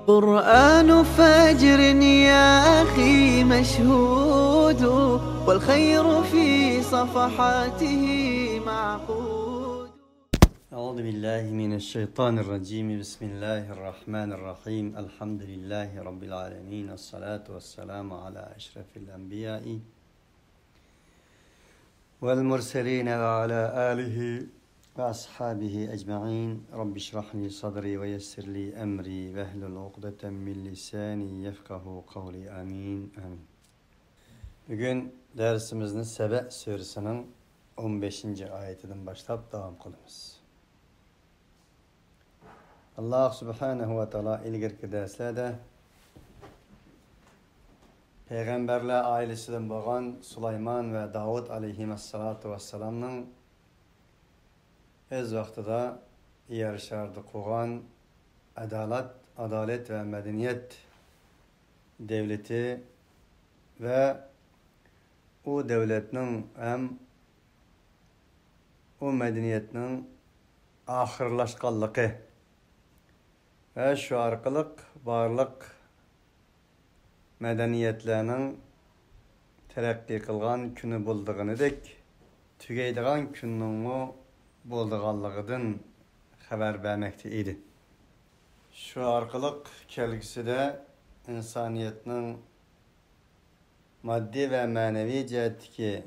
قرآن فجر يا أخي مشهود والخير في صفحاته معقود. أعوذ بالله من الشيطان الرجيم. بسم الله الرحمن الرحيم. الحمد لله رب العالمين. الصلاة والسلام على أشرف الأنبياء والمرسلين وعلى آله وأصحابه أجمعين. رب اشرح لي صدري ويسر لي أمري واحلل عقدة من لساني يفقهوا قولي. آمين آمين. Bugün dersimizin Sebe suresinin 15. ayetinden başlayıp devam kılımız. Allah subhanahu ve taala ilgirki derslerde Peygamberler ailesinden bağlan Süleyman ve Davud aleyhissalatu vesselam'ın öz vaxtıda yarışardı kuğan adalet ve medeniyet devleti ve o devletinin hem o medeniyetinin ahırlaşkanlığı ve şu arkalık varlık medeniyetlerinin terakki kılgan günü bulduğunu dek tügeydiğen gününü bulduğanlığıdan haber vermekte idi. Şu arkalık kelgisi de insaniyetinin maddi ve manevi cihetteki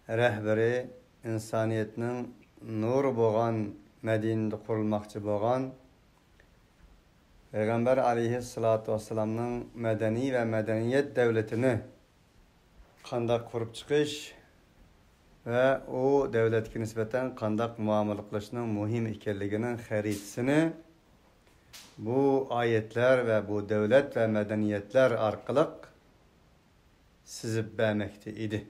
rehberi, insaniyetinin nur boğan Medine'de kurulmakçı boğan Peygamber aleyhissalatu vesselam'ın medeni ve medeniyet devletini kandak kurup çıkış ve o devletki nispeten kandak muameliklaşının muhim ikerliginin haritasını bu ayetler ve bu devlet ve medeniyetler arkalık sizip vermekte idi.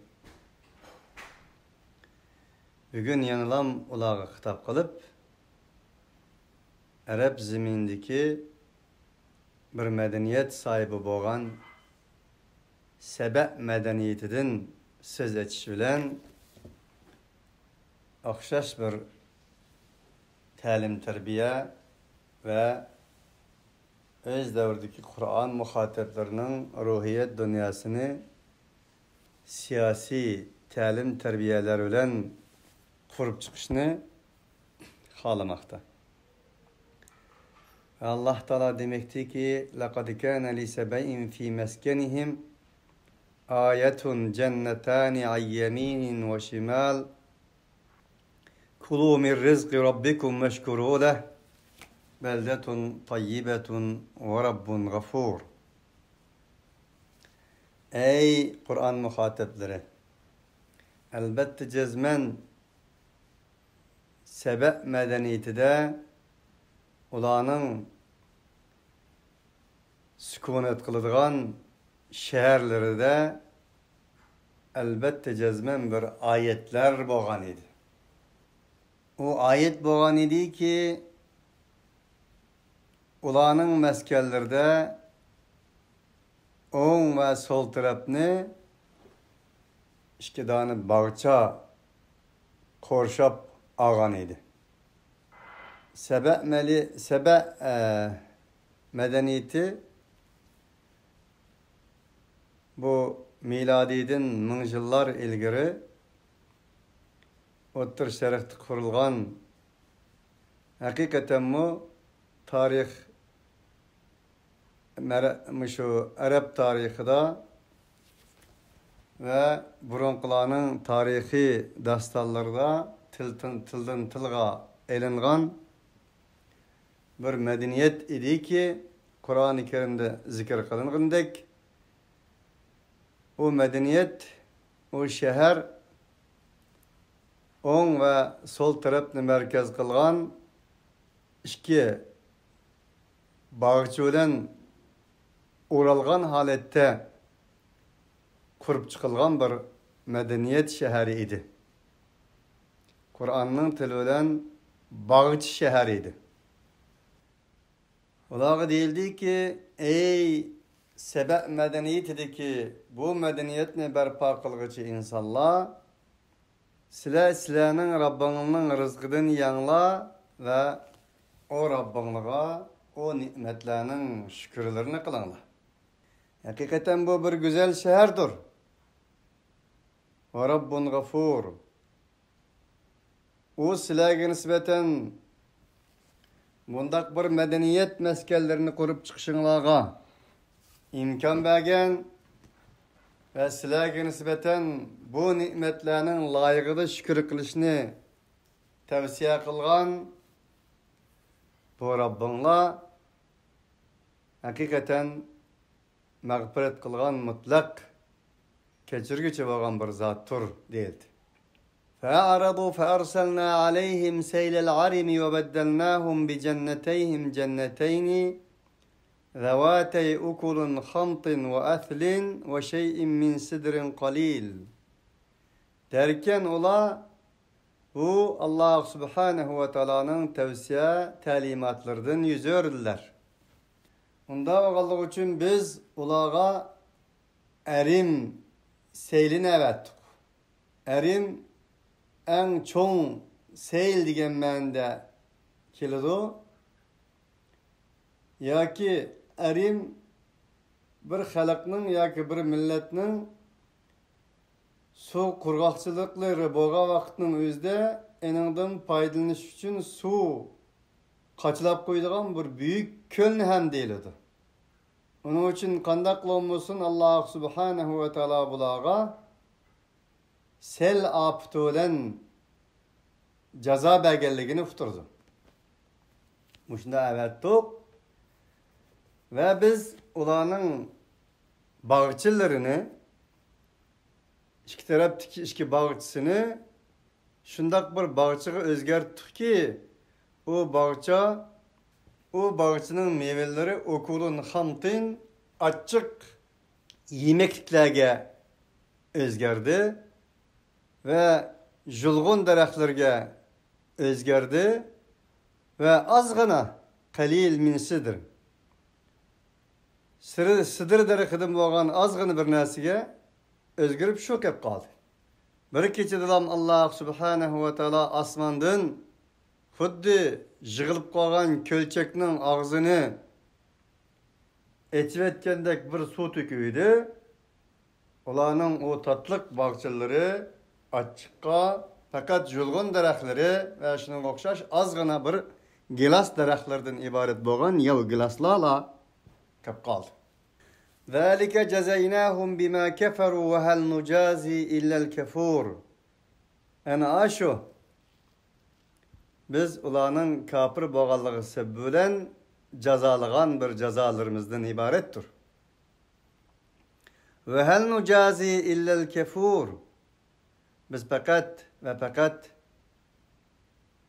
Bugün yanılan ulağı kitap kılıp Arap zemindeki bir medeniyet sahibi boğan Sebe medeniyetinden söz etiş bilen okşaş bir talim terbiye ve öz devrdeki Kur'an muhataplarının ruhiyet dünyasını siyasi talim terbiyeler bilen kurup çıkışını halamakta. Allah Teala demekti ki لَقَدْ كَانَ لِسَبَيْءٍ فِي مَسْكَنِهِمْ آيَةٌ جَنَّتَانِ عَنْ يَمِينٍ وَشِمَالٍ كُلُوا مِنْ رِزْقِ رَبِّكُمْ وَاشْكُرُوا لَهُ بَلْدَةٌ طَيِّبَةٌ وَرَبٌّ غَفُورٌ. Ey Kur'an muhatapları! Elbette cezmen Sebe medeniyeti de ulanın sükunet kılıdığan şehirleri de elbette cezmen bir ayetler boğan idi. O ayet boğan idi ki ulanın meskerlerde oğun ve sol tarafını işkidanı bağça korşap ağan idi. Sebe medeniyeti bu miladiden ming yıllar ilgiri O'ttir Şerif'te kurulgan hakikaten mu tarih şu Arap tarihida ve burunqılarının tarihi dastallarda tildan tilga elingan bir medeniyet idi ki Kur'an-ı Kerim'de zikir kılınğındek o medeniyet, o şehir oң ve sol tarafını merkez kılgan iki bağçı bilen uralgan halette kurup çıkılgan bir medeniyet şehri idi. Kur'an'ın tili bilen bağçı şehri idi. Ulağı değildi ki ey Sebe medeniyetideki bu medeniyetini berpa kılgıcı insanlar sizlerinin Rabbinin rızkıdan yanla ve o Rabbinliğe o nimetlerinin şükürlerini kılınlar. Hakikaten bu bir güzel şehirdir. Ve Rabbun gafur. O sizlerge nispeten bundak bir medeniyet meskellerini kurup çıkışınlarga imkan bergen ve sizlerge nispeten bu nimetlerinin layıkıda şükür kılışını tavsiye kılgan bu Rabbinla hakikaten mağfiret kılgan mutlak keçirgüçü bolgan bir zatdır deyildi. فأعرضوا فأرسلنا عليهم سيل العرم وبدلناهم بجنتيهم جنتين ذواتي أكل خمط وأثل وشيء من سدر قليل. Derken ola bu Allah Subhanahu ve Taala'nın tavsiye talimatlarından yüz ördüler. Onda oğallık için biz ulağa erim seylini evettik. Erim en çoğun seyl degen mende kelidu. Ya ki erim bir halkının ya ki bir milletinin su kurgakçılıkları boğa vaktinin özde eninden paydalanış için su kaçılap koyduğun bir büyük kölni hem değildi. Onun için kandak olmasın Allah Subhanahu ve Teala bulağa sel aptı olan ceza belgeligini tuturdu. Muşunda evettik ve biz ulanın bağırçılarını iki taraftaki iki bağırçısını şundak bir bağırçıga özgerttik ki o bağırçının meyveleri okulun hamtin açık yemekliklerge özgerdi ve julgun dereklerge özgerdi ve azgına kalil min sidr. Sidr derekidim boğan azgını bir nesige özgürüp şok hep kaldı. Bir keçidilam Allah Subhanahu ve Teala asmandan xuddi jığılıp kalgan kölçeknin ağzını etivetkendek bir su tüküydü. Olanın o tatlık bağçaları açıkka fakat julgun derekleri ve şunun okşaş azgına bir gilas dereklerden ibaret boğan yav gilaslarla kap kaldı. ذَلِكَ جَزَيْنَاهُمْ بِمَا كَفَرُوا وَهَلْ نُجَازِي إِلَّا الْكَفُورِ. Yani aşu biz ulanın kapır boğallığı sebülen cezalıgan bir cezalarımızdan ibarettir. وَهَلْ نُجَازِي إِلَّا الْكَفُورِ. Biz fakat ve fakat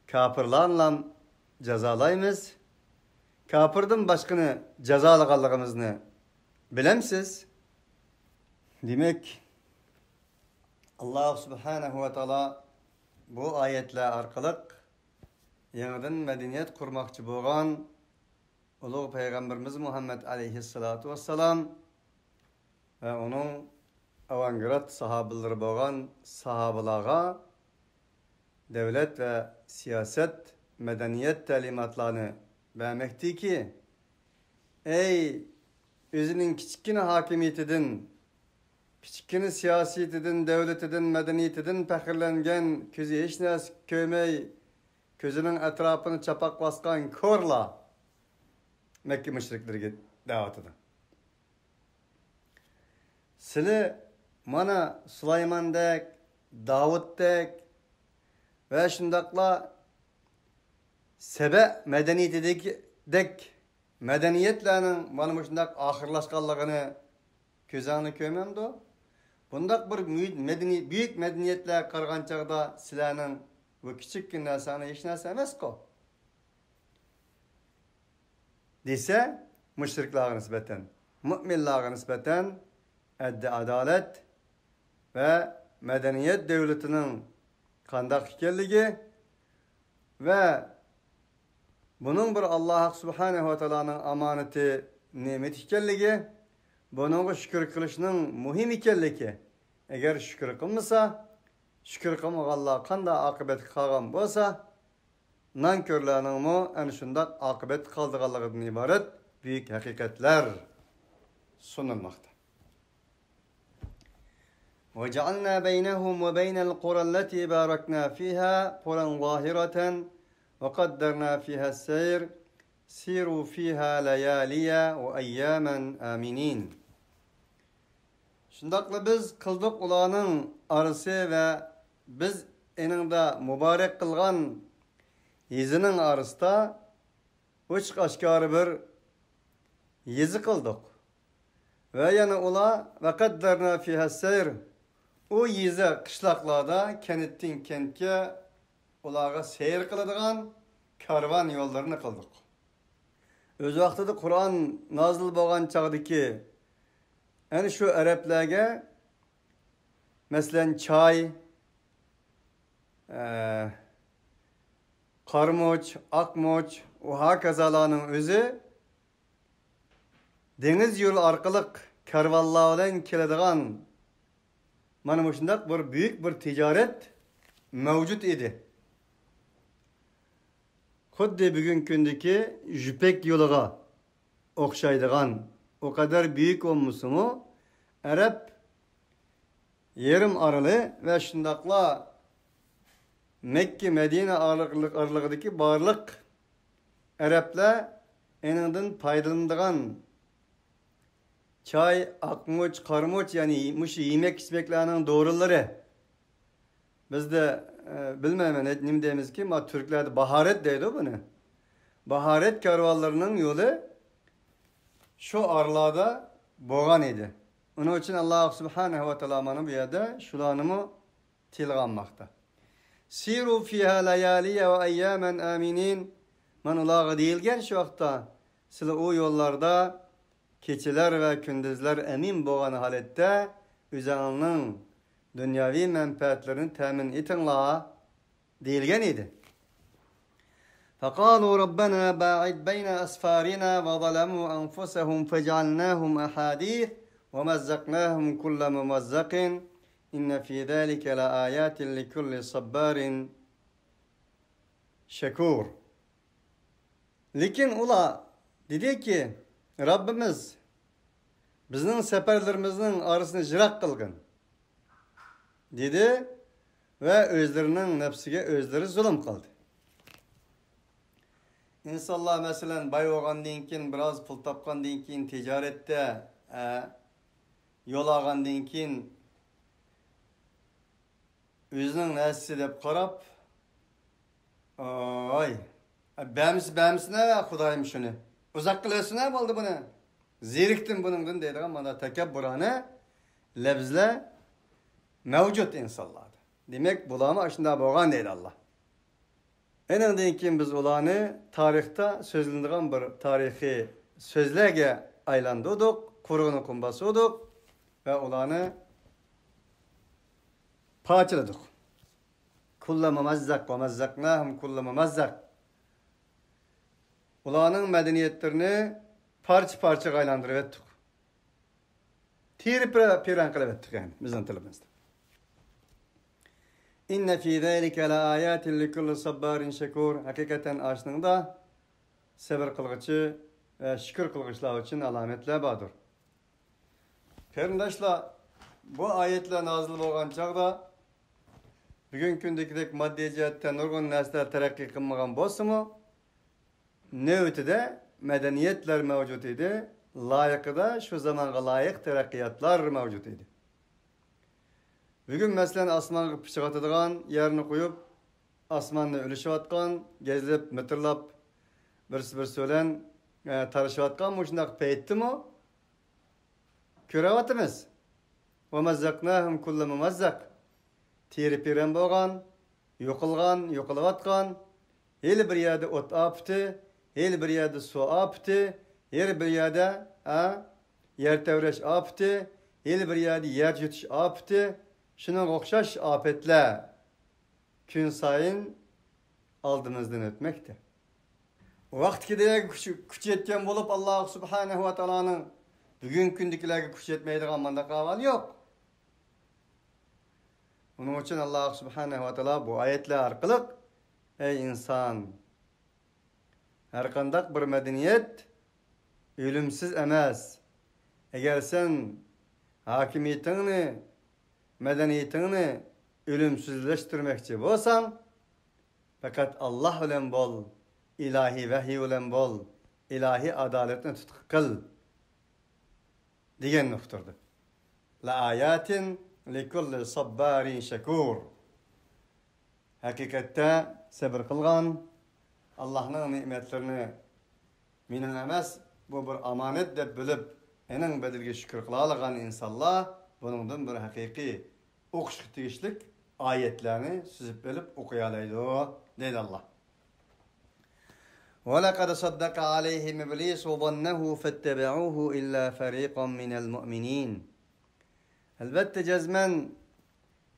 kapırlarla cezalayımız. Kapırdan başkını cezalıganlığımızını bilemsiz. Demek Allah Subhanahu ve Teala bu ayetler arkalık yeniden medeniyet kurmakçı boğan Ulu Peygamberimiz Muhammed Aleyhissalatu vesselam ve onun avangard sahabeleri boğan sahabelara devlet ve siyaset medeniyet talimatlarını vermekti ki ey özünün kiçikkine hakimiyetinden, kiçikkine siyasetinden, devletinden, medeniyetinden pehirlengen, közü hiç nes köymey, közünün etrafını çapak baskan korla Mekke müşriklerine davet edin. Sili mana Süleyman'dek, Davud'dek ve şundakla Sebe medeniyetindeki medeniyetlerinin bana şundak ahırlaşkanlığını közanı köymemdi o. Bundak bir büyük medeniyetler kargan çağda silahının bu küçük günlerine hiç neyse emez ko. Dese müşriklerine nispeten, müminlerine nispeten adalet ve medeniyet devletinin kandak hikayeligi ve bunun bir Allah Subhanahu ve Teala'nın amaneti nimet hikayeligi, bunun şükür kılışının muhim hikayeligi. Eğer şükür kılmasa, şükür kılmak Allah kanda akıbet kalgan olsa, nankörlerinin mu en şundak akıbet kaldıqalığından ibaret büyük hakikatler sunulmakta. وَجَعَلْنَا بَيْنَهُمْ وَبَيْنَ الْقُرَى الَّتِي بَارَكْنَا فِيهَا قُرًى ظَاهِرَةً وَقَدَّرْنَا فِيهَا السَّيْرَ سِيرُوا فِيهَا لَيَالِيَ وَأَيَّامًا آمِنِينَ. Şundakla biz kıldık ulanın arısı ve biz eninde mübarek kılgan yezinin arısında uç aşkarı bir yezi kıldık. Ve yani ula ve kaddarna fiha seyr o yezi kışlaklarda kenettin kentke ulağa seyir kılıdığan karvan yollarını kıldık. Öz vaxtıda Kur'an nazıl boğan çağdaki yani şu Araplarga mesela çay, qarmoç, akmoç, o hakazalarının özü deniz yolu arkalık karvallardan keladigan mana bu şundak bir büyük bir ticaret mevcut idi. Xuddi bugün kündeki jüpek yoluga okşaydigan o kadar büyük olmuşumu Arap yerim aralı ve şundakla Mekke Medine aralığındaki barlık Araplar eninden faydalandıgan çay, akmoç, karmoç yani muş yemek içmeklerinin doğruları. Biz de bilmem ne diyemiz ki ama Türklerde baharet deydi bunu. Baharet karvallarının yolu şu arlarda boğan idi. Onun için Allah Subhanahu ve Teala'nın bir yerde şulanımı tilganmakta. Siru fiha layaliye ve ayyamen aminin. Man ulağı değilgen şu vakta size o yollarda keçiler ve kündüzler emin boğan halette üzerinin dünyavi menfaatlerini temin etinlağa değilgen idi. فقالوا ربنا باعد بين أسفارنا وظلموا أنفسهم فجعلناهم أحاديث ومزقناهم كل ممزق إن في ذلك لآيات لكل صبار şekur. Lakin ula dedi ki Rabbimiz bizning seferlerimizning arasını jirak kılgın dedi ve özlerinin nefsiga özleri zulüm kıldı. İnsanlar mesela bay olgandan keyin biraz pul topgandan keyin ticarette yol algandan keyin özünün nefsi deb qarab ay bämsine ve Xudayım şunu uzak kılıyorsun oldu bunu zeriktim bunun deydigan mana takabburane lafzlar mevcut insanlarda. Demek bulama aşında boğan deydi Allah. Enenden keyin biz ulanı tarihte sözlendiğin bir tarihi sözlerge aylandırdık, kurunu kumbasıdık ve ulanı parçaladık. Kullama mazzak ve mazzaknahum kullama mazzak. Ulanın medeniyetlerini parça aylandırıp ettik. Tiri piran kılıp ettik yani bizden tilimizde. İnne fî zâlike la âyâtin li kulli sabbârin şekûr. Hakikaten aşnında sabır kılgıcı ve şükür kılgıçlar için alametler vardır. Kardeşler, bu ayetler nazil bolgan çağda bugün kündekidek maddi cihetten nurgun nesler terakki kılmagan bolsa-mı növütide medeniyetler mevcut idi. Layıkıda şu zamana layık terakkiyatlar mevcut idi. Bugün mesela asmanı pişiğatıdığan yerini koyup asmanını ölüşüvatkan, gezilip, mıtırlap, bir söylen tarışıvatkan mı şundak peyitti mi? Körevatımız. وَمَزَّقْنَاهُمْ كُلَّ مُمَزَّقْ Tiri piren boğan, yokulvatkan, her bir yerde ot aptı, her bir yerde su aptı, her bir yerde yer tevreş aptı, her bir yerde yer yutuş aptı. Şunun okşaş afetler gün sayın aldığımızdan ötmekte. Vakt gideye güç yetken bulup Allah Subhanahu ve Teala'nın bugün gündekilerge güç yetmeydiği manda kaval yok. Onun için Allah Subhanahu ve Teala bu ayetler arkalık ey insan Her kandak bir medeniyet ölümsüz emas. Eğer sen hakimiyetini, medeniyetini ölümsüzleştirmekçi bolsan, fakat Allah bilen bol, ilahi vahiy bilen bol, ilahi adaletini tutku kıl diyen nokturdu. La ayatin li kulli sabbarin şekur. Hakikatte sabır kılgan, Allah'ın nimetlerini minin emas, bu bir amanet dep bilip, enin bedelge şükür kılalıgan insanlar, bunundan bir hakiki okuşuk tegişlik ayetlerini süzüp bilip okuyalaydı, deydi Allah. وَلَقَدْ صَدَّقَ عَلَيْهِمْ إِبْلِيسُ ظَنَّهُ فَاتَّبَعُوهُ إِلَّا فَرِيقًا مِنَ الْمُؤْمِنِينَ. Elbette cezmen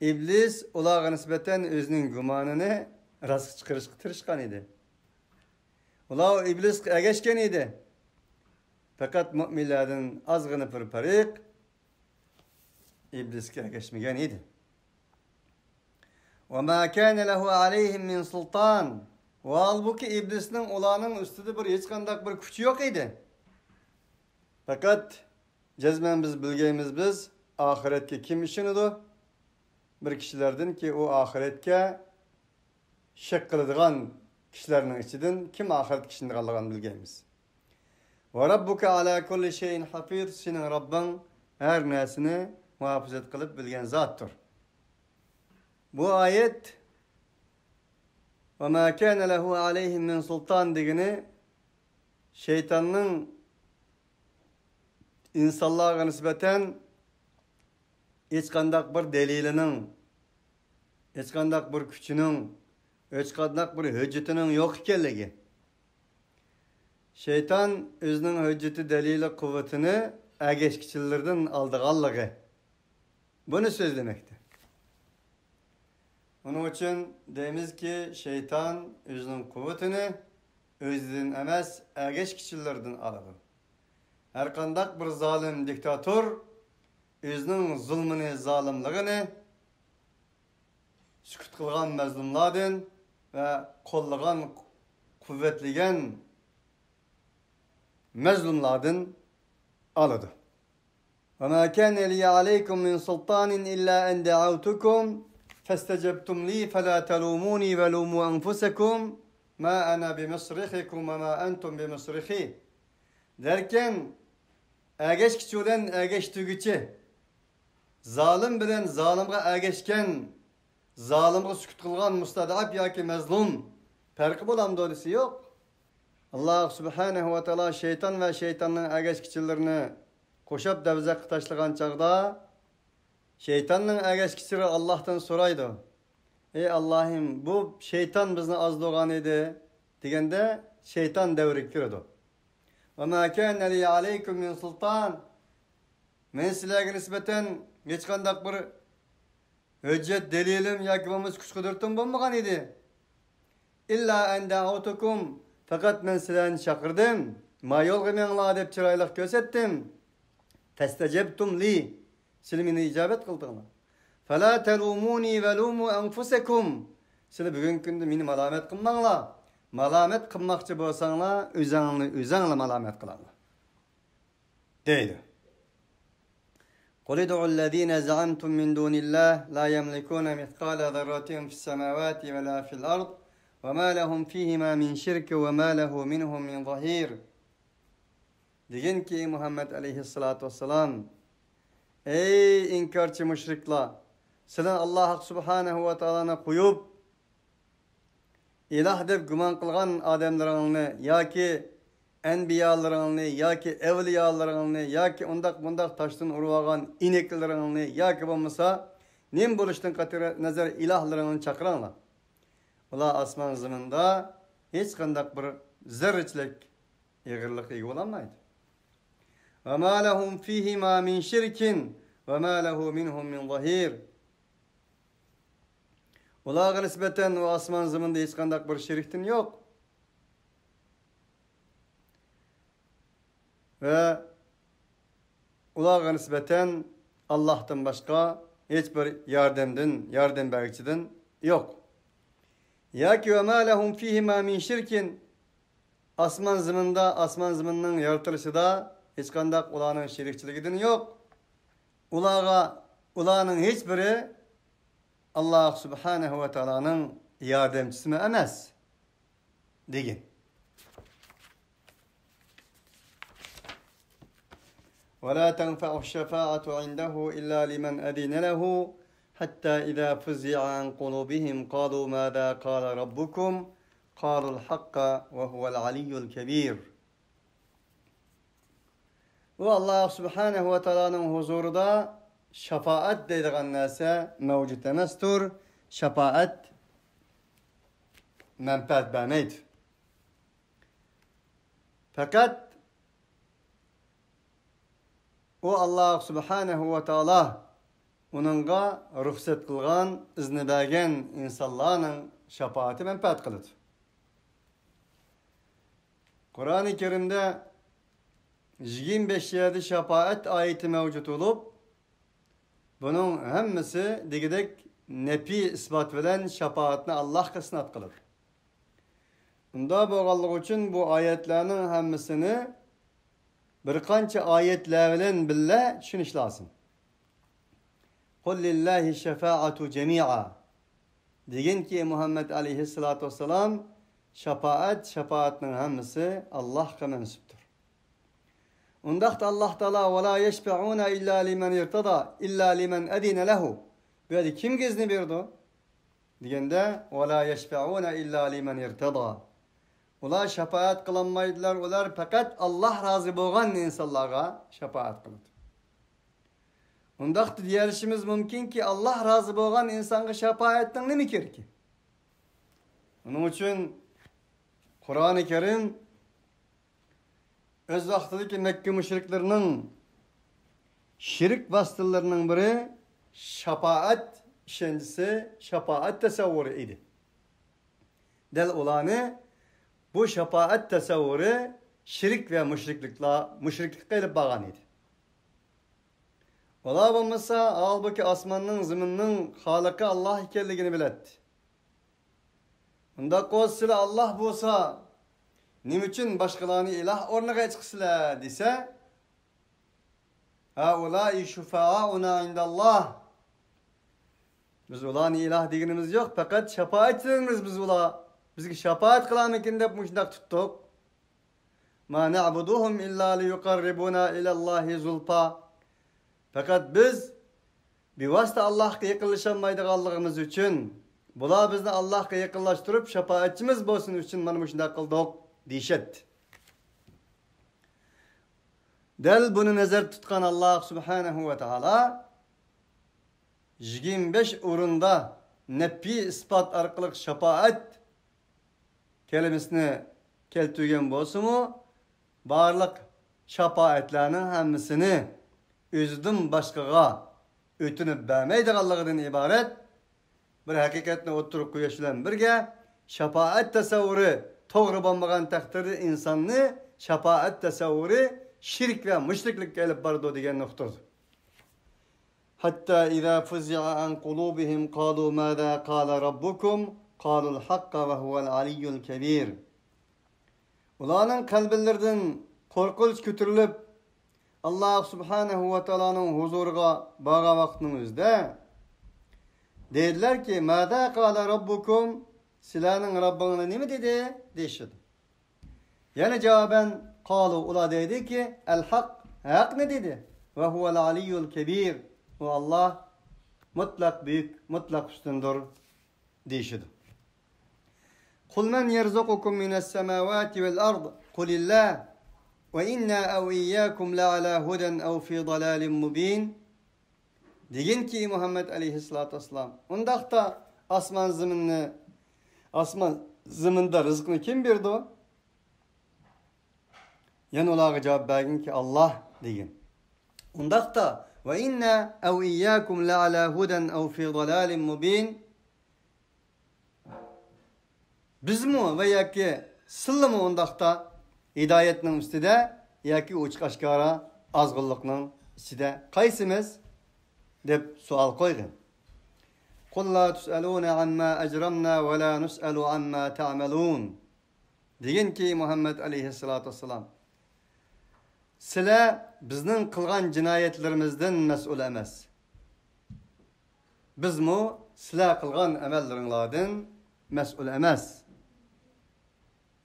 İblis ulağa nispeten özünün gümanını rast çıkarışkan idi. Ulağı İblis egeşken idi. Fakat müminlerden azgını bir parik İblis'e egeşmegen idi. وَمَا كَانَ لَهُ عَلَيْهِمْ مِنْ سُلْطَانٍ. O halbuki İblis'in ulağının üstüde bir hiç kandak bir küçü yok idi. Fakat cezmen biz bilgeyimiz ahiretke kim için idi? Bir kişilerden ki o ahiretke şek kılıdığan kişilerinin içinden kim ahiret kişinin kalığını bilgeyimiz. Ve rabbuke ala kulli şeyin hafiz. Senin Rabbin her nesini muhafızet kılıp bilgen zattır. Bu ayet وَمَا كَانَ لَهُ عَلَيْهِمْ مِنْ سُلْطَانِ degini şeytanın insanlığa nispeten hiç kandak bir delilinin, hiç kandak bir küçünün, hiç kandak bir hüccetinin yok ikenligi. Şeytan özünün hücceti delili kuvvetini egeşkiçilerden aldığanlığı. Bunu sözlemekte. Onun için deyimiz ki şeytan özünün kuvvetini özünün emas egeşkiçilerden alır. Her kandak bir zalim diktatör özünün zulmini, zalimliğini sükut kılgan mazlumlardan ve kollagan, kuvvetligen mazlumlardan alır. وَمَا كَانَ لِيَ عَلَيْكُمْ مِنْ سُلْطَانٍ إِلَّا أَنْ دَعَوْتُكُمْ فَاسْتَجَبْتُمْ لِي فَلَا تَلُومُونِي وَلُومُوا أَنْفُسَكُمْ مَا أَنَا بِمَصْرِخِكُمْ وَمَا أَنْتُمْ بِمَصْرِخِي. Derken egeş kişi olan egeş tügüçü, zalim bilen zalimge egeşken, zalimge sükut kılgan mustadaf yaki mezlum, farkı bulan dolisi yok. Allah subhanehu ve teala şeytan ve şeytanın egeş kişilerini koşup devzek taşlagan çağda, şeytanın egeş kişileri Allah'tan soraydı. Ey Allah'ım bu şeytan bizni az doğan idi, degende şeytan devriktirdi. وَمَا كَانَ لِيَ عَلَيْكُمْ مِنْ سُلْطَانٍ. Men sizlerge nispeten hiç kandak bir hüccet, delilim, yakımımız küç kudurtum bulmagan idi. İlla en da'utukum. Fakat men sizlerini çakırdım. Ma yol gımenla dep çıraylık gözettim. Festecebtum li. Silimini icabet kıldığına. فَلَا تَلُومُونِي وَلُومُوا أَنْفُسَكُمْ. Sili bugün günde meni malamet kılmanla. Malamet kılmakçı bolsanla özanla malamet kılanla. Deydi. قُلِ ادْعُوا الَّذ۪ينَ زَعَمْتُمْ مِنْ دُونِ اللّٰهِ لَا يَمْلِكُونَ مِثْقَالَ ذَرَّةٍ فِي السَّمَاوَاتِ وَلَا فِي الْأَرْضِ وَمَا لَهُمْ فِيهِمَا مِنْ شِرْكٍ وَمَا لَهُ مِنْهُمْ مِنْ ظَهِيرٍ. Degin ki Muhammed aleyhissalatu vesselam, ey inkarçı müşrikler, sizin Allah subhanehu ve teala'na koyup ilah deb güman kılgan adamlarını, ya ki enbiyalarını, ya ki evliyalarını, ya ki ondak bundak taştan urvagan ineklerini, ya ki bulmasa nim buluştan katır nazar ilahlarını çakıranlar. Ola asman zımında hiç kandak bir zerreçlik eğirlik iyi olamaydı. وَمَا لَهُمْ فِيهِمَا مِنْ شِرْكٍ وَمَا لَهُ مِنْهُمْ مِنْ ظَهِيرٍ. Ulağa nispeten o asman zımında hiç kandak bir şirktin yok. Ve ulağa nispeten Allah'tan başka hiçbir yardım bekçiden yok. Ya ki وَمَا لَهُمْ فِيهِمَا مِنْ شِرْكٍ. Asman zımının yaratılışıda hiç kandak ulanın şerikçiliğinin yok. Ulanın hiçbiri Allah Subhanahu ve Taala'nın yardımcısı mı emez? Degin. وَلَا تَنْفَعُ الشَّفَاعَةُ عِنْدَهُ إِلَّا لِمَنْ أَذِنَ لَهُ حَتَّى إِذَا فُزِعَ عَنْ قُلُوبِهِمْ قَالُوا مَاذَا قَالَ رَبُّكُمْ قَالُوا الْحَقَّ وَهُوَ الْعَلِيُّ الْكَبِيرُ. Bu Allah Subhanahu ve Taala'nın huzurunda şefaat dediğin nase mevcut emestir. Şefaat menfaat vermeydi. Fakat o Allah Subhanahu ve Taala onunla ruhsat kılgan, izni bergen insanların şefaati menfaat kılıdı. Kur'an-ı Kerim'de 25 yerde şefaat ayeti mevcut olup, bunun hemmisi digidek nefi ispat veren şefaatini Allah kısnat kılır. Bunda boğallık için bu ayetlerinin hemmisini bir kança ayetlerle bile düşünüş lazım. قُلْ لِلّٰهِ الشَّفَاعَةُ جَمِيعًا Degin ki Muhammed aleyhissalatu vesselam şefaatinin hemmisi Allah'a mensuptur. Ondaqda Allah Teala وَلَا يَشْفَعُونَ إِلَّا لِمَنْ يَرْتَضَى إِلَّا لِمَنْ أَذِنَ لَهُ Böyle kim izni verdi? Degende وَلَا يَشْفَعُونَ إِلَّا لِمَنْ يَرْتَضَى Ular şefaat kılanmaydılar. Ular fakat Allah razı boğan insanlara şefaat kıldı. Ondaqda diyerişimiz mümkün ki Allah razı boğan insana şefaatten ne mikir ki? Onun için Kur'an-ı Kerim öz vaxtidagi Mekke müşriklerinin şirk vasıtalarının biri şefaat işencisi, şefaat tasavvuru idi. Del olanı bu şefaat tasavvuru şirk ve müşriklikle ilip bağlan idi. Ola bulmasa halbuki asmanın zımının halıkı Allah ikerligini biletti. Bunda qo'sila Allah bo'lsa, nim uchun boshqalarni iloh o'rniga chiqsizlar desa, haulai shufa'auna indalloh. Biz ularni iloh deganimiz yo'q, faqat shafaatchilarimiz biz ular. Bizga shafaat qilamikin deb shunday tutdik. Ma na'buduhum illa liyuqarribuna ilallohi zulfa. Fakat biz bevosita Allohga yaqinlasholmaydiganligimiz uchun bular bizni Allohga yaqinlashtirib shafaatchimiz bo'lsin uchun mana shunday qildik deyishadi. Dal buni nazar tutgan Allah Subhanahu ve Taala 25 o'rinda nefi ispat orqali shafaat kelimesini keltirgan bo'lsa-mu, barliq shafaatlarning hammasini o'zidan boshqaga o'tinib bermaydiganligidan iborat bir haqiqatni o'tirib qo'yish bilan birga shafaat tasavvuri to'g'ri bo'lmagan taqdirda insonni shafaat tasavvuri shirk va mushriklikka olib boradi degan nuqtadir. Hatta iza fuzi'a an qulubihim qalu madha qala rabbukum qalu al-haqqa va huval aliyyul kabir. Ularning qalblaridan qo'rqinch ko'tarilib Allah Subhanahu ve Taala'nın huzuriga borgan vaqtning o'zida dedilar ki, "Mada qala rabbukum?" Sizlarning Rabbingiz nima dedi? deyishdi. Yana javoban qalu ular dedi ki, "El-haq." Haq ne dedi? Ve huvel aliyyul kebir. O Allah mutlak büyük, mutlak üstündür deyishdi. "Kul men yerzuqukum minas semawati vel ard? Kulillah." وَإِنَّا اَوْ اِيَّاكُمْ لَعَلَى هُدًا اَوْ فِي ضَلَالٍ مُب۪ينَ Degin ki Muhammed aleyhissalatü vesselam, ondaqda asman zımında rızkını kim verdi o? Yani olağa cevap bergin ki Allah degin. Ondaqda وَإِنَّا اَوْ اِيَّاكُمْ لَعَلَى هُدًا اَوْ فِي ضَلَالٍ مُب۪ينَ Biz mi veya ki sıllı mı ondaqda hidayetinin üstüde ya ki uçuk aşkara azgınlıkның üstüde kaysimiz deb sual koygun. قُلْ لَا تُسْأَلُونَ عَمَّا أَجْرَمْنَا وَلَا نُسْأَلُ عَمَّا تَعْمَلُونَ Degin ki Muhammed aleyhissalatu vesselam. Sizlar bizning qilgan jinoyatlarimizdan mas'ul emas. Bizmi sizlar qilgan amallaringlardan mas'ul emas.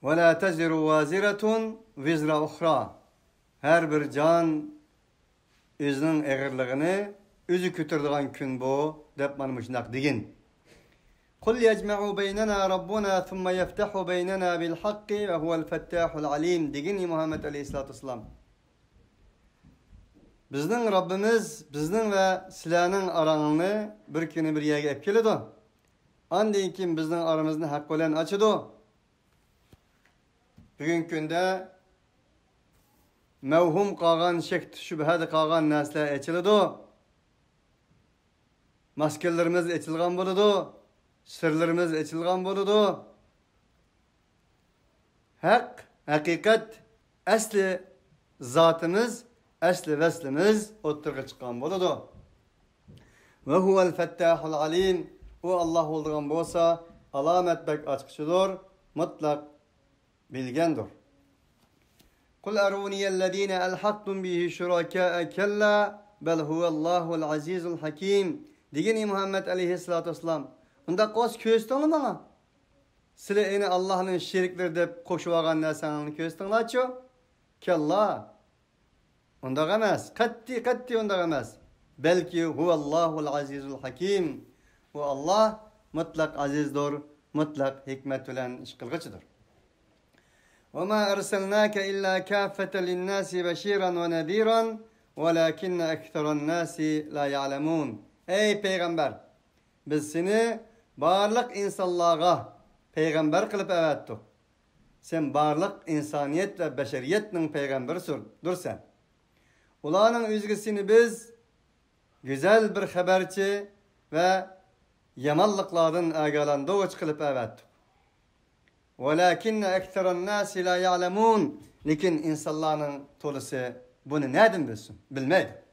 Ve la taziru vaziratun vizra ukhra. Her bir can özünün ağırlığını özü kötürdiğen gün bu dep mana şundaq degin. Kul yecma'u beynena rabbuna thumma yeftahu beynena bil haqqi ve huvel fettahul alim degin Muhammed aleyhissalatu vesselam. Bizning Rabbimiz bizning ve sizlarning arangni bir kuni bir yerga olib keladi. Andan keyin bizning aramizni haq bilan ochadi. Bugungi kunda mevhum qolgan shak shubhada qolgan narsalar ochiladi. Maskelerimiz açılgan bo'ladi, sirlarimiz açılgan bo'ladi. Haq, haqiqat, asli zatimiz, asli vaslimiz o'ttirga chiqqan bo'ladi. Ve huvel fettahul alim. O Allah olduğun bolsa alamet bek açıkçıdır, mutlak bilgendir. Kul aruniyellezine elhaqtum bihi şurakâe kella bel huvellahul azizul hakim. Degeni Muhammed aleyhissalatu vesselam. Unda qo'sh ko'rsatdinglar menga. Sizlar eni Allohning sheriklar deb qo'shib olgan narsani ko'rsatdinglar-chi? Kella. Unda emas, qatti unda emas. Belki huvellahul azizul hakim. Bu Allah mutlak azizdir, mutlak hikmet bilen iş kılgıçıdır. وَمَا أَرْسَلْنَاكَ إِلَّا كَافَّةً لِلنَّاسِ بَشِيرًا وَنَذِيرًا وَلَكِنَّ أَكْثَرَ النَّاسِ لَا يَعْلَمُونَ. Ey peygamber! Biz seni barlık insanlığa peygamber kılıp evettik. Sen barlık insaniyet ve beşeriyetinin peygamberidir sen. Ulanın üzgüsünü biz güzel bir haberci ve yamanlıklardan ağalandığı kılıp evettik. وَلَكِنَّ اَكْثَرَ النَّاسِ لَا يَعْلَمُونَ. Lakin insanların tolusu bunu nereden bilsin? Bilmeydi.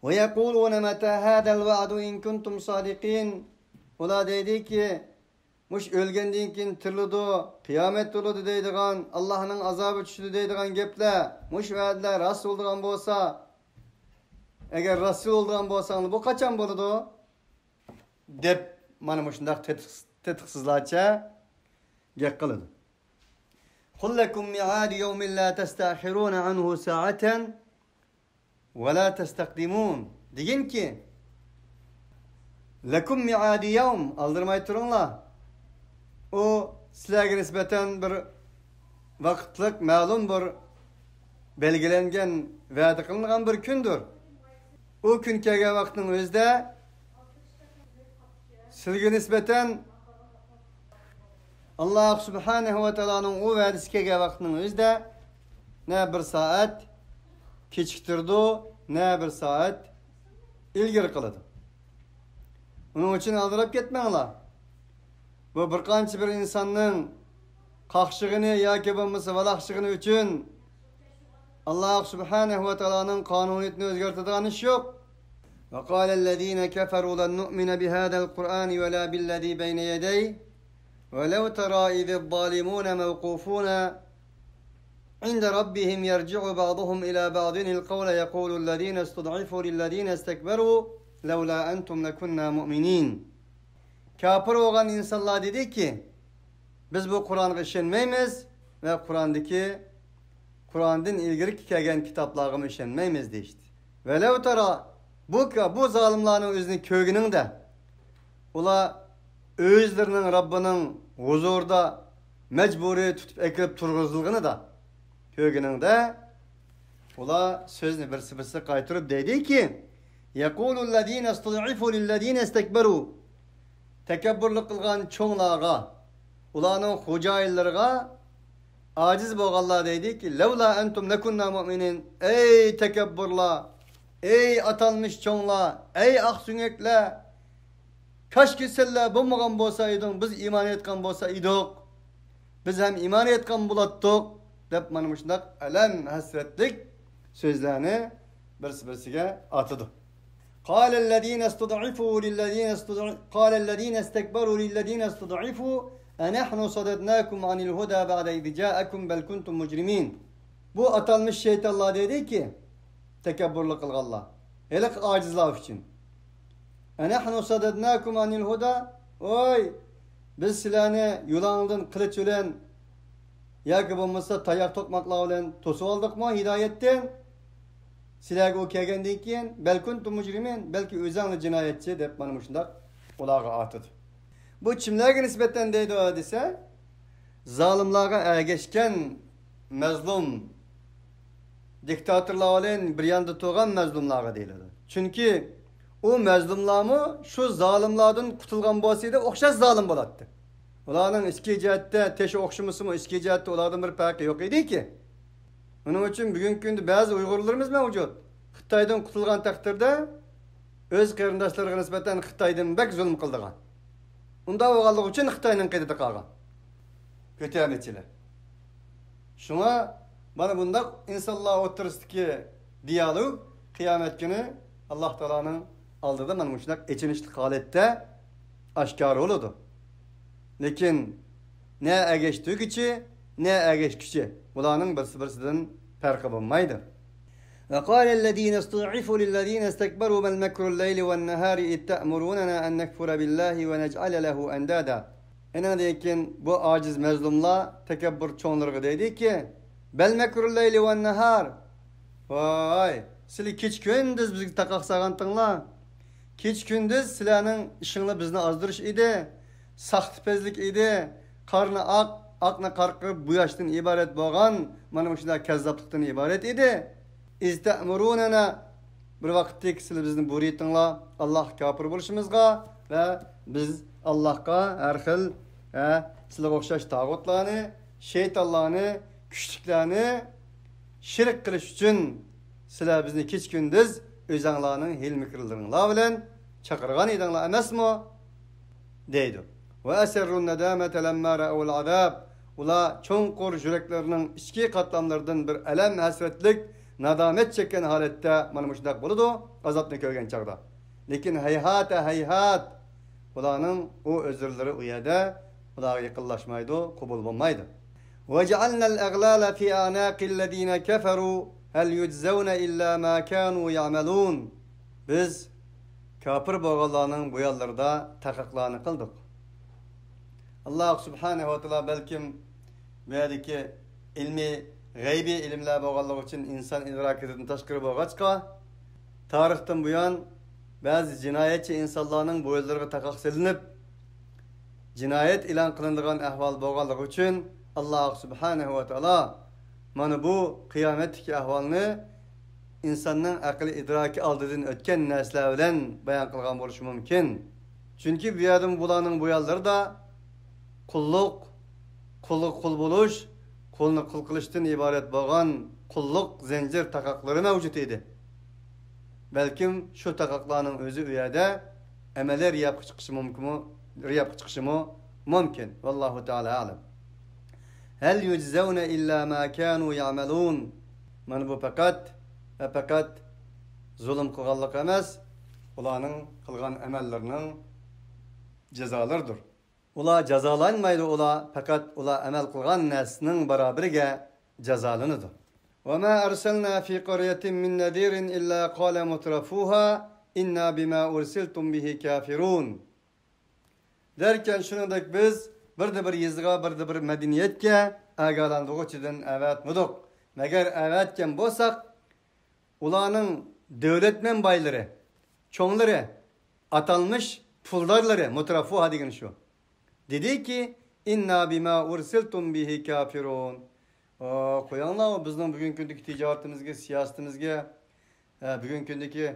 وَيَقُولُونَ مَتَى هَذَا الْوَعْدُ اِنْ كُنْتُمْ صَادِقِينَ. Ola dedi ki, muş ölgenden kin tırlıdı, kıyamet oludu deydiğen, Allah'ın azabı düştü deydiğen gepler, muş vaadler Rasul olduğun bolsa, eğer Rasul olduğun bolsan bu kaçan boludu? Dep, mana muşundaq tetiksizlarca gek kılıdı. قُلْ لَكُمْ مِعَادِ يَوْمٍ لَا تَسْتَأْخِرُونَ عَنْهُ سَاعَةً وَلَا تَسْتَقْدِمُونَ. Deyin ki, lekum mi'adi yevm, aldırmayı turunlar. O sizlerge nispeten bir vakitlik, malum bir belgelengen, vədi kılınan bir gündür. O gün kege vaktinin özde sizlerge nispeten Allah subhanehu ve teala'nın o vədisi kege vaktinin özde ne bir saat keçiktirdi, ne bir saat ilgiri kılıdı. Onun için aldırıp gitmeğler. Bu bir qancha bir insanın qaqşığını yoki bo'lmasa valaqşığını üçün Allah subhanehu ve teala'nın kanuniyetini özgertadigan iş yok. Ve qâlellezîne keferû len nu'mine bihâdel Kur'ân ve lâ billezî beyne yedeyh ve lev terâ izi'z-zâlimûne mevqûfûne inde rabbihim yerci'u ba'duhum ilâ ba'dinil kavle yekûlullezîne istud'ifû lillezîne istekberû levlâ entum lekunnâ mu'minîn. Kafir olan insanlar dedi ki, biz bu Kur'an'a işenmeymiz ve Kur'an'dan ilgili kelgen kitaplarına işenmeymiz deyişti. Velev tara bu zalimlerin özünün kögünün de ula özlerinin Rabbinin huzurda mecburi tutup ekilip turguzulğunu da kögünün de ula sözünü birisi kaytırıp dedi ki yekulüllezine istud'ifu lillezine istekberu. Tekebburluk kılgan çoğlağa, ulanın hocayillerine aciz boğallar deydi ki levla entum nekunna mu'minin. Ey tekebburla, ey atanmış çoğla, ey aksünekle, kaşki selle bulmagan bolsaydın, biz iman etken bolsaydık, biz hem iman etken bulattık, dep manımışlar elem hasretlik sözlerini birisi atıdı. قال الذين استضعفوا للذين استكبروا للذين استضعفوا enehnu sadednakum anil huda ba'de idca'akum bel kuntum mujrimin. Bu atalmış şeytanlar dedi ki tekabburlu kılganlar. Elik acizlar için. Enehnu sadednakum anil huda. Oy biz sizlarni yo'lingizdan qilich bilan yoki bo'lmasa tayoq tokmoqlar bilan to'sib oldikmi hidoyatdan? Sizlarga u kelgandan keyin bel kuntum mujrimin, balki o'zinglar jinoyatchi deb mana shunday ularga atadi. Bu kimlarga nisbatan deydi o desa, zolimlarga ergashgan mazlum diktatorlar bilan bir yanda turgan mazlumlarga deyiladi. Chunki o mazlumlarmi shu zolimlardan qutulgan bo'lsa-da o'xshash zolim bo'ladi. Ularning ikki jihatda teshi o'xshamasimi, ikki jihatda ulardan bir farqi yo'q edi-ki. Buning uchun bugungi kunda ba'zi Uyg'urlarimiz mavjud. Xitoydan qutulgan taqdirda o'z qarindoshlariga nisbatan Xitoydan bak zulm qildigan. Unda o'g'allik uchun Xitoyning qidida qolgan. Ko'tarmachilar. Shunga mana bundaq insonlar o'rtasidagi dialog qiyomat kuni Alloh taolaning oldida mana shunday echinishli holatda oshkor bo'ladi. Lekin ne ergeçtüğüçi ne ergeçküçi. Bularning birisi-birisidan farqi bo'lmaydi. Ve qala allazina istud'ifu lillazina istakbaru bal makru al-layli wan-nahari itta'muruna an nakfura billahi ve naj'ala lahu andada. Ana lekin bu aciz mazlumlar takabbur çoğunlarga deydi ki bel makru al-layli wan-nahar. Vay, sizlar kech kunduz bizga taqaq sag'antinglar. Kech kunduz sizlarning ishinglar bizni azdirish edi. Saxtipezlik edi. Qarni aqni qarqib bu yoshdan iborat bo'lgan mana shunday kazzoblikdan iborat edi. İsta'murunana bir vaqtdek sizlar bizni buyurtinglar Alloh kafir bo'lishimizga va biz Allohga har xil sizlarga o'xshash tag'utlarni, shaytonlarni, kuchliklarni shirk qilish uchun sizlar bizni kech kunduz o'zinglarning hil-mikrlaringlar bilan chaqirgan edinglar emasmi? deydi. Ve eserrun nedamete lemma ra'ul azab. Ula çoğunqur yüreklerining ichki qatlamlardan bir alam hasretlik nadamet çeken halette mana shunday bo'ladi azobni ko'rgan chaqda. Lekin hayhat ularning o özürleri u yerda ularga yaqinlashmaydi, qabul bo'lmaydi. Ve ja'alnal aghlala fi anaqillazina kafaru hal yujzauna illa ma kanu ya'malun. Biz kafir bo'lganlarning bu yerlarda taqiqlarni qildik. Allah subhanahu wa ta'ala belkim buradagi ilmi, g'aybi ilmlar bo'lganligi uchun inson idrokidan tashqari bo'lg'achqa tarixdan buyon ba'zi jinoyatchi insonlarning bo'ylariga taqiq silinib jinoyat e'lon qilinadigan ahvol bo'lganligi uchun Alloh subhanahu wa ta'ala mana bu qiyomatdagi ahvolni insonning aqli idroki oldidan o'tgan narsalar bilan bayon qilgan bo'lishi mumkin. Chunki bu yerda bularning bu yerlarda qul bo'lish, qulni qul qilishdan iborat bo'lgan qulluq zanjir taqoqlari mavjud edi. Balkim shu taqoqlarning o'zi u yerda amallar riyobga chiqishi mumkin. Vallohu taala alam. Hal yujzauna illa ma kanu ya'malun. Mana bu faqat zulm qilganlik emas, ularning qilgan amallarining jazolaridir. Ular jazolanmaydi, ular faqat ular amal qilgan narsaning barabariga jazolanadi. Ve ma arsalna fi qaryatin min nadirin illa qala mutrafuha inna bima ursiltum bihi kafirun. Derken shuningdek biz bir yezga, bir madaniyatga agalandığıçıdan avatmadık. Meğer avatgan bo'lsak, ularning davlatmen baylari, cho'nglari, atalmış puldarlari mutrafuha degan shu. Dedi ki inna bima ursiltum bihi kafirun. Qo'yinglar bizning bugungi kundagi tijoratimizga, siyosatimizga, bugungi kundagi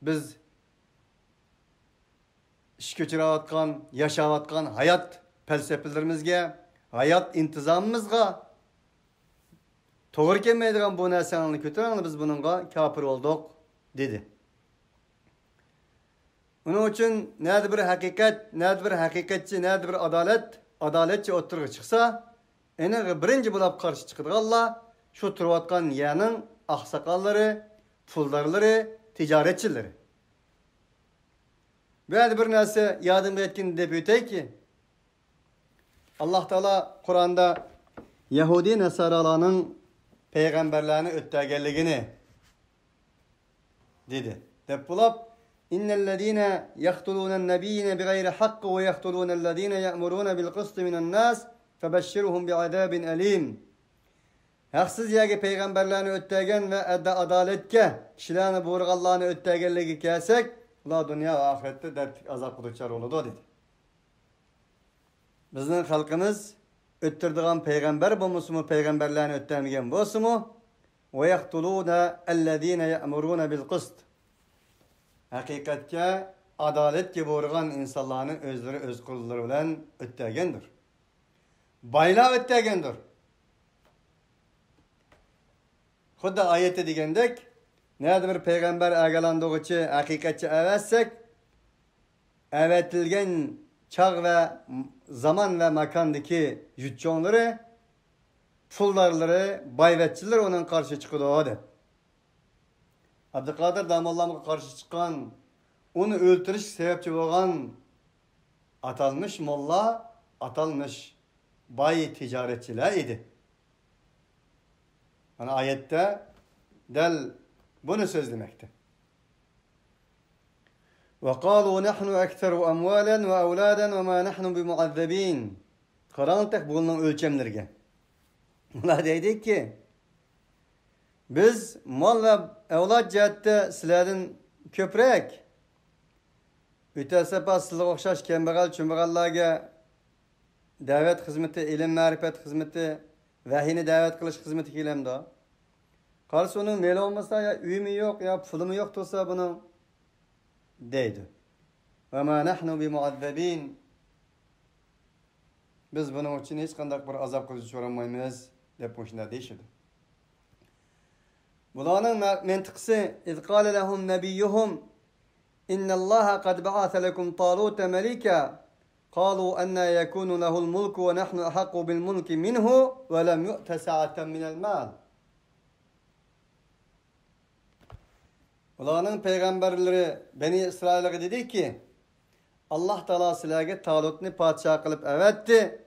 biz ish ko'chirayotgan, yashayotgan hayot falsafalarimizga, hayot intizomimizga to'g'ri kelmaydigan bu narsalarni ko'taringlar, biz buningga kafir bo'ldik dedi. Bunun için nerede bir hakikat, nerede bir hakikatçi, nerede bir adaletçi oturuğa çıksa, ene birinci bulap karşı çıkıdır Allah, şu turvatkan yanın aksakalları, puldarları, ticaretçileri. Böyle bir narsa yardım etkin de büyütey ki, Allah Teala Kur'an'da Yahudi Nasaralarının peygamberlerini öttegelligini dedi. Dep bulap innellezine yaktulunen nebiyyine bigayri hakkı ve yaktulunellezine ya'muruna bil kıstı minen nas febeşşirhum bi'adabin elim. Haksız yagi peygamberlerini öttegen ve adaletke kişilerini buyrugallahını öttegelligi kelsek ular dünya ve ahirette dert azap kılıçlar oludu dedi. Bizning halkımız öttürdiğen peygamber bulmusumu peygamberlerini öttemigen bolsumu ve yaktuluna ellezine ya'muruna bil kıst. Hakikatke adaletke buyrug'an insanlarning özleri öz kulları bilen öttegendir. Bayla öttegendir. Xuddi ayette degandek, nerede bir peygamber agalandığı hakikatçi evetsek, evetilgen çağ ve zaman ve makandaki yüççonları, pullarları, bayvetçiler onun karşı çıkıyordu o da. Abdülkadir Damallah'a karşı çıkan, onu öldürüş sebepçi olan atalmış molla, atalmış bay ticaretçiler idi. Yani ayette del bunu sözlemekte. وَقَالُوا نَحْنُ أَكْثَرُ أَمْوَالًا وَأَوْلَادًا وَمَا نَحْنُ بِمُعَذَّب۪ينَ Karanlık bunun ölçemlerge. Bunlar dedik ki biz mal ve evlat cihette sizlerden köprek ötesi sizlere okşaş kembegal çümbegallarga davet hizmeti, ilim marifet hizmeti, vahiyni davet kılış hizmeti kilemde. Karşı onun meli olmasa ya üyümü yok ya pulumu yok olsa bunu deydi. Ve ma nahnu bi muazzabin. Biz bunun için hiç kandak bir azap kılıcı uğramayız dep boşuna deyişirdi. Bunların mentıksı iz kâle lehum nebiyyuhum innallaha kad ba'athe lekum talute melika قالوا أن يكون له الملك ونحن أحق بالملك منه ولم يؤت سعة من المال. Ulanın peygamberleri Beni İsrail'e dedi ki Allah Teala sizlerge Talut'ni padişah kılıp evetti.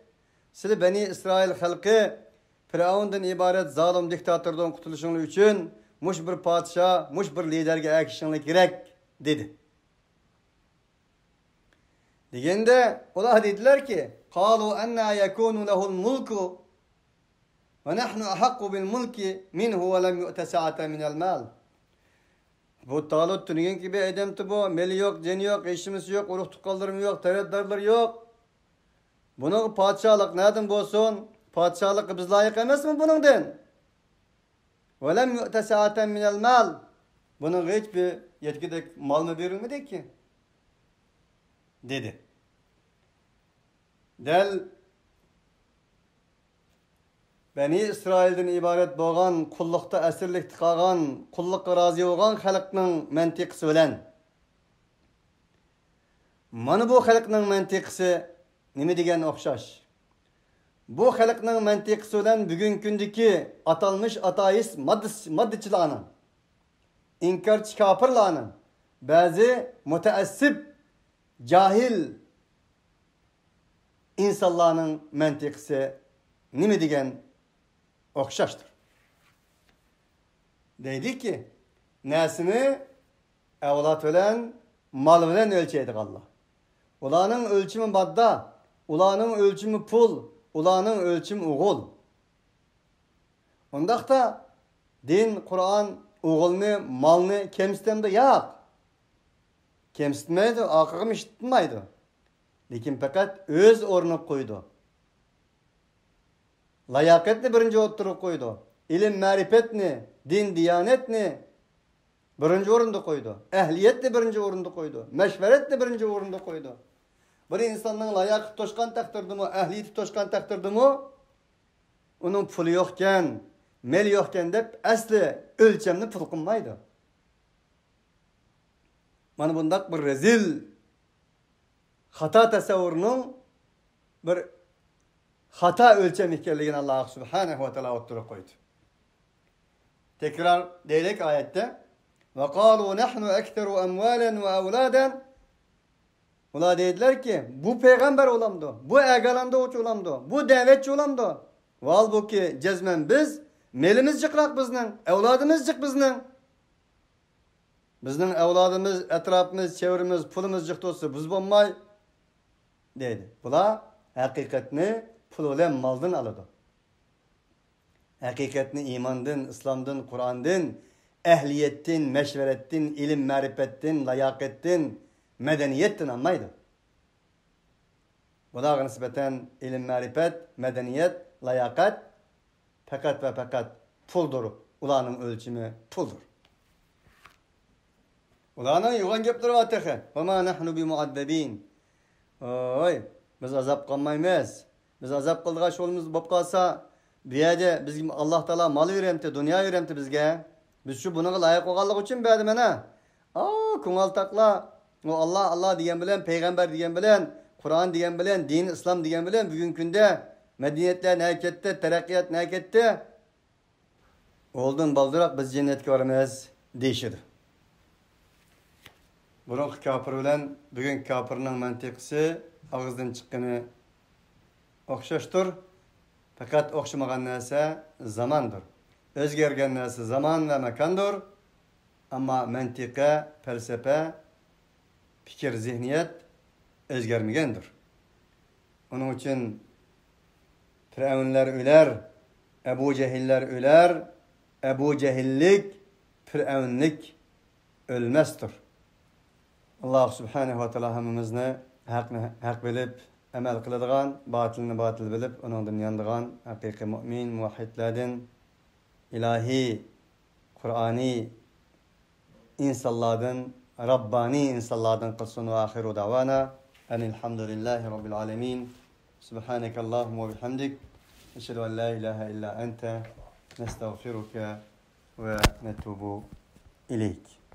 Siz Beni İsrail halkı Firavun'dan ibaret zalim diktatörden kurtuluşunuz için muş bir padişah, muş bir liderge erkişinlik gerek dedi. Degende ola dediler ki قالوا أن يكون له الملك ونحن أحق بالملك منه ولم يؤت سعة من المال. Bu Talut tünügen gibi edemti bu. Meli yok, ceni yok, eşimiz yok, uruk tukallarım yok, teretdarlar yok. Bunun padişahlık nereden bolsun? Padişahlık biz layık emez mi bunun den? وَلَمْ يُؤْتَ سَعَةً مِنَ الْمَالِ. Bunun hiçbir yetkide mal mı verilmedi ki? Dedi. Del Beni İsrail'den ibaret boğan, kullukta esirlik tıkagan, kullukka razı olgan halkının mentikisi bilen. Mana bu halkının mentikisi nime degen okşaş? Bu halkının mentikisi bilen bugün gündeki atalmış ateist maddeçilerinin, inkarcı kafirlerinin, bazı müteessip, cahil insanların mentikisi nime degen okşaştır. Deydi ki, nesini evlat bilen, mal bilen ölçeydik Allah. Ulanın ölçümü badda, ulanın ölçümü pul, ulanın ölçümü oğul. Ondaqda din, Kur'an, oğulunu, malını kemsitmedi yok. Kemsitmeydi, akıgım işitmeydi. Lekin fakat öz orunu koydu. Layaketni birinci oturup koydu. İlim marifetni, din diyanetni birinci orunda koydu. Ehliyetni birinci orunda koydu. Meşveretni birinci orunda koydu. Bir insanın layakı toşkan takdirdi mi, ehliyeti toşkan takdirdi mi, onun pulu yokken, mel yokken dep asli ölçemni pul kılmaydı. Mana bundak bir rezil hata tasavvurunun bir hata ölçem ihkerligini Allah Subhanahu ve Teala oturup koydu. Tekrar deylik ayette وَقَالُوا نَحْنُ أَكْثَرُ أَمْوَالًا وَأَوْلَادًا Ular dediler ki bu peygamber olamdı, bu egalanda uç olamdı, bu davetçi olamdı. Halbuki cezmen biz, melimiz çıkrak bizning, evladımız çık bizning. Bizning evladımız, etrafımız, çevrimiz, pulumuz çıktı olsa biz bulmay dedi. Bular hakikatni pul bilan maldan aladi. Hakikatni imandan, İslamdan, Kur'andan, ehliyettin, meşverettin, ilim, marifettin, layakettin, medeniyetten anlaydı. Buna nispeten ilim, marifet, medeniyet, layakat fakat ve fakat puldur. Ulanın ölçümü puldur. Ulanın yoğun gepleri var tekin. وَمَا نَحْنُ بِمُعَذَّب۪ينَ Oy, biz azap kalmayız. Biz azap kıldığa şolumuz bop kalsa bir yerde biz Allah Teala mal veremti, dünya veremti bizge. Biz şu buna layık olalım için berdi mene. Kunal takla. O Allah diyen bilen, peygamber diyen bilen, Kur'an diyen bilen, din, İslam diyen bilen bugün günde medeniyetler harekette, terakkiyat harekette oldun baldırak biz cennetke varmayız değişir. Bunun kafir bilen bugün kafirinin mantıkısı ağızdan çıkkını okşaştır. Fakat okşamagan narsa zamandır. Özgergen narsa zaman ve mekandır. Ama mantıka, felsefe, fikir, zihniyet özgermegendir. Onun için Firavunlar öler, Ebu Cehiller öler, Ebu Cehillik, Firavunlik ölmezdir. Allah subhanehu ve teala hamimizni hak bilip, amel kıladigan, batılını batıl bilip, onundan yandigan, hakiki mümin, muvahhidlerden, ilahi, Kur'ani insanlardan, Rabbani insanlardan kılsın ve ahiru davana. Enilhamdülillahi Rabbil alemin. Subhaneke Allahumma ve bihamdik. Eşhedü en la ilahe illa ente. Nestağfiruke ve netubu ileyk.